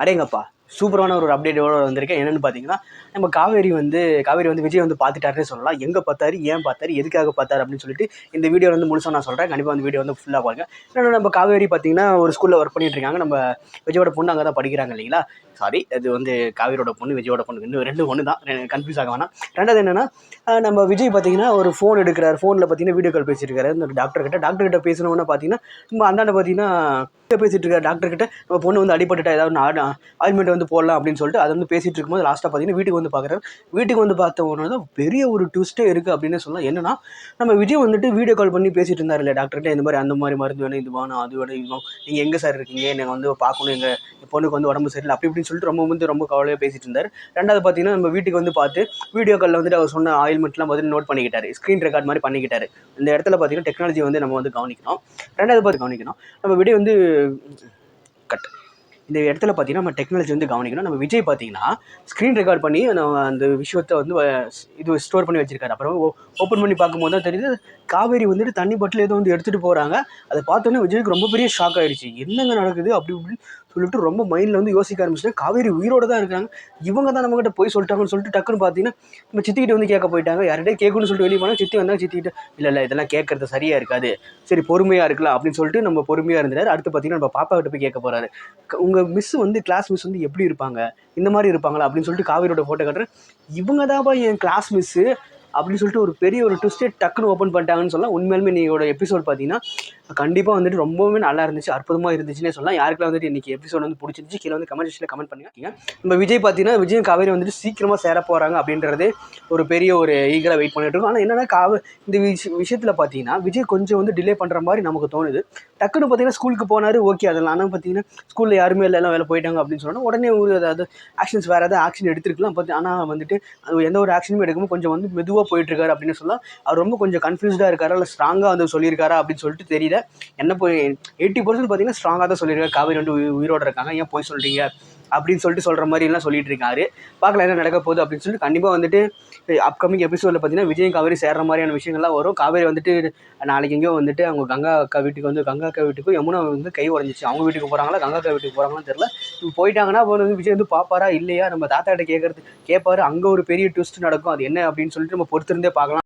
அடேங்கப்பா சூப்பரான ஒரு அப்டேட்டோட வந்திருக்கேன். என்னென்னு பார்த்தீங்கன்னா, நம்ம காவேரி வந்து விஜய் வந்து பார்த்துட்டாருன்னே சொல்லலாம். எங்கே பார்த்தாரு, ஏன் பார்த்தாரு, எதுக்காக பார்த்தாரு அப்படின்னு சொல்லிட்டு இந்த வீடியோ வந்து முழுசாக நான் சொல்கிறேன். கண்டிப்பாக அந்த வீடியோ வந்து ஃபுல்லாக பாருங்க. ஏன்னா நம்ம காவேரி பார்த்தீங்கன்னா ஒரு ஸ்கூலில் ஒர்க் பண்ணிட்டு இருக்காங்க. நம்ம விஜயோட பொண்ணு அங்கே தான் படிக்கிறாங்க இல்லைங்களா? சாரி, அது வந்து காவேரியோட பொண்ணு, விஜயோட பொண்ணு, இன்னும் ரெண்டு ஒன்று தான், கன்ஃபியூஸ் ஆக வேணாம். ரெண்டாவது என்னென்னா, நம்ம விஜய் பார்த்தீங்கன்னா ஒரு ஃபோன் எடுக்கிறார். ஃபோனில் பார்த்தீங்கன்னா வீடியோ கால் பேசியிருக்காரு இந்த டாக்டர்கிட்ட பேசணுன்னு பார்த்தீங்கன்னா, நம்ம அந்தாண்ட பார்த்தீங்கன்னா பேசிட்டு இருக்காரு டாக்டர்கிட்ட. நம்ம பொண்ணு வந்து அடிபட்டுட்டா ஏதாவது ஆயில்மெண்ட் வந்து போடலாம் அப்படின்னு சொல்லிட்டு அதை வந்து பேசிட்டு இருக்கும்போது லாஸ்ட்டாக பார்த்தீங்கன்னா வீட்டுக்கு வந்து பார்க்குறாரு. வீட்டுக்கு வந்து பார்த்த உடனே தான் பெரிய ஒரு ட்விஸ்ட்டே இருக்குது அப்படின்னு சொல்லலாம். என்னன்னா, நம்ம விஜய் வந்துட்டு வீடியோ கால் பண்ணி பேசிட்டு இருந்தார் இல்லையா டாக்டர்கிட்ட, இந்த மாதிரி அந்த மாதிரி மருந்து வேணும், இது வேணும், அது வேணும், இது வேணும், நீங்கள் எங்கே சார் இருக்கீங்க, என்னை வந்து பார்க்கணும், எங்கள் பொண்ணுக்கு வந்து உடம்பு சரியில்லை அப்படி இப்படின்னு சொல்லிட்டு ரொம்ப கவலையாக பேசிட்டு இருந்தார். ரெண்டாவது பார்த்தீங்கன்னா நம்ம வீட்டுக்கு வந்து பார்த்து வீடியோ காலில் வந்துட்டு அவர் சொன்ன ஆயில்மெண்ட்லாம் வந்து நோட் பண்ணிக்கிட்டாரு, ஸ்க்ரீன் ரெக்கார்ட் மாதிரி பண்ணிக்கிட்டாரு. இந்த இடத்துல பார்த்தீங்கன்னா டெக்னாலஜி வந்து நம்ம வந்து கவனிக்கணும். ரெண்டாவது பார்த்து கவனிக்கணும், நம்ம விஜய் வந்து இந்த இடத்துல பார்த்தீங்கன்னா நம்ம டெக்னாலஜி வந்து கவனிக்கணும். நம்ம விஜய் பார்த்தீங்கன்னா ஸ்க்ரீன் ரெக்கார்ட் பண்ணி நம்ம அந்த விஷயத்தை வந்து இது ஸ்டோர் பண்ணி வச்சிருக்காரு. அப்புறம் ஓப்பன் பண்ணி பார்க்கும்போது தான் தெரியுது, காவேரி வந்துட்டு தண்ணி பாட்டில் ஏதோ வந்து எடுத்துகிட்டு போகிறாங்க. அதை பார்த்தோன்னே விஜய்க்கு ரொம்ப பெரிய ஷாக் ஆகிடுச்சு. என்னங்க நடக்குது அப்படி இப்படின்னு சொல்லிட்டு ரொம்ப மைண்டில் வந்து யோசிக்க ஆரம்பிச்சிட்டேன். காவேரி உயிரோடு தான் இருக்காங்க, இவங்க தான் நம்மகிட்ட போய் சொல்லிட்டாங்கன்னு சொல்லிட்டு டக்குன்னு பார்த்தீங்கன்னா நம்ம சித்திக்கிட்ட வந்து கேட்க போயிட்டாங்க. யார்கிட்டே கேட்கணும்னு சொல்லிட்டு வெளியே போனால் சித்தி வந்தால் சித்திக்கிட்ட இல்லை இதெல்லாம் கேட்கறது சரியாக இருக்காது, சரி பொறுமையாக இருக்கலாம் அப்படின்னு சொல்லிட்டு நம்ம பொறுமையாக இருந்துட்டார். அடுத்து பார்த்தீங்கன்னா நம்ம பாப்பா கிட்ட போய் கேட்க போகிறாரு, உங்கள் மிஸ் வந்து கிளாஸ் மிஸ் வந்து எப்படி இருப்பாங்க, இந்த மாதிரி இருப்பாங்களா அப்படின்னு சொல்லிட்டு காவேரியோட ஃபோட்டோ காட்டுறேன். இவங்க தான்ப்பா என் கிளாஸ் மிஸ்ஸு அப்படின்னு சொல்லிட்டு ஒரு பெரிய ஒரு ட்விஸ்ட்டே டக்குன்னு ஓப்பன் பண்ணிட்டாங்கன்னு சொல்லலாம். உண்மையிலுமே நீங்களோட எபிசோட் பார்த்தீங்கன்னா கண்டிப்பாக வந்துட்டு ரொம்பவே நல்லா இருந்துச்சு, அற்புதமாக இருந்துச்சுன்னே சொல்லலாம். யாருக்கெல்லாம் வந்துட்டு இன்றைக்கி எபிசோட் வந்து பிடிச்சிருந்துச்சு கீழே வந்து கமெண்ட் செக்ஷனில் கமெண்ட் பண்ணுங்க. நம்ம விஜய் பார்த்தீங்கன்னா விஜய் காவேரி வந்துட்டு சீக்கிரமாக சேர போகிறாங்க அப்படின்றது ஒரு பெரிய ஒரு ஈகராக வெயிட் பண்ணிட்டு இருக்கோம். ஆனால் என்னென்னா இந்த விஷயத்தில் பார்த்தீங்கன்னா விஜய் கொஞ்சம் வந்து டிலே பண்ணுற மாதிரி நமக்கு தோணுது. டக்குன்னு பார்த்தீங்கன்னா ஸ்கூலுக்கு போனார், ஓகே அதெல்லாம். ஆனால் பார்த்தீங்கன்னா ஸ்கூலில் யாருமே இல்லை, எல்லாம் வேலை போயிட்டாங்க அப்படின்னு சொன்னால் உடனே ஒரு ஏதாவது ஆக்ஷன்ஸ் வேறு ஏதாவது ஆக்ஷன் எடுத்துருக்கலாம். ஆனால் வந்துட்டு அது எந்த ஒரு ஆக்ஷனுமே எடுக்கும்போது கொஞ்சம் வந்து மெதுவாக போயிட்டுருக்காரு அப்படின்னு சொல்லலாம். அவர் ரொம்ப கொஞ்சம் கன்ஃபியூஸ்டாக இருக்காரா இல்லை ஸ்ட்ராங்காக வந்து சொல்லியிருக்காரா அப்படின்னு சொல்லிட்டு தெரியல. என்ன போய் 80% பார்த்தீங்கன்னா ஸ்ட்ராங்காக தான் சொல்லியிருக்காரு, காவேரி வந்து உயிரோடு இருக்காங்க, ஏன் போய் சொல்கிறீங்க அப்படின்னு சொல்லிட்டு சொல்கிற மாதிரிலாம் சொல்லிட்டு இருக்காரு. பார்க்கலாம் என்ன நடக்க போகுது அப்படின்னு சொல்லிட்டு. கண்டிப்பாக வந்துட்டு அப்கமிங் எபிசோடில் பார்த்தீங்கன்னா விஜய் காவேரி சேர்ற மாதிரியான விஷயங்கள்லாம் வரும். காவேரி வந்துட்டு நாளைக்கு எங்கேயோ வந்துட்டு அவங்க கங்கா அக்கா வீட்டுக்கும் யமுனா வந்து கை உடஞ்சிச்சு, அவங்க வீட்டுக்கு போகிறாங்களா கங்கா அக்கா வீட்டுக்கு போகிறாங்களான்னு தெரியல. போயிட்டாங்கன்னா அப்போ வந்து விஜய் வந்து பார்ப்பாரா இல்லையா, நம்ம தாத்தாட்ட கேட்பாரு, அங்கே ஒரு பெரிய ட்விஸ்ட் நடக்கும், அது என்ன அப்படின்னு சொல்லிட்டு நம்ம பொறுத்திருந்தே பார்க்கலாம்.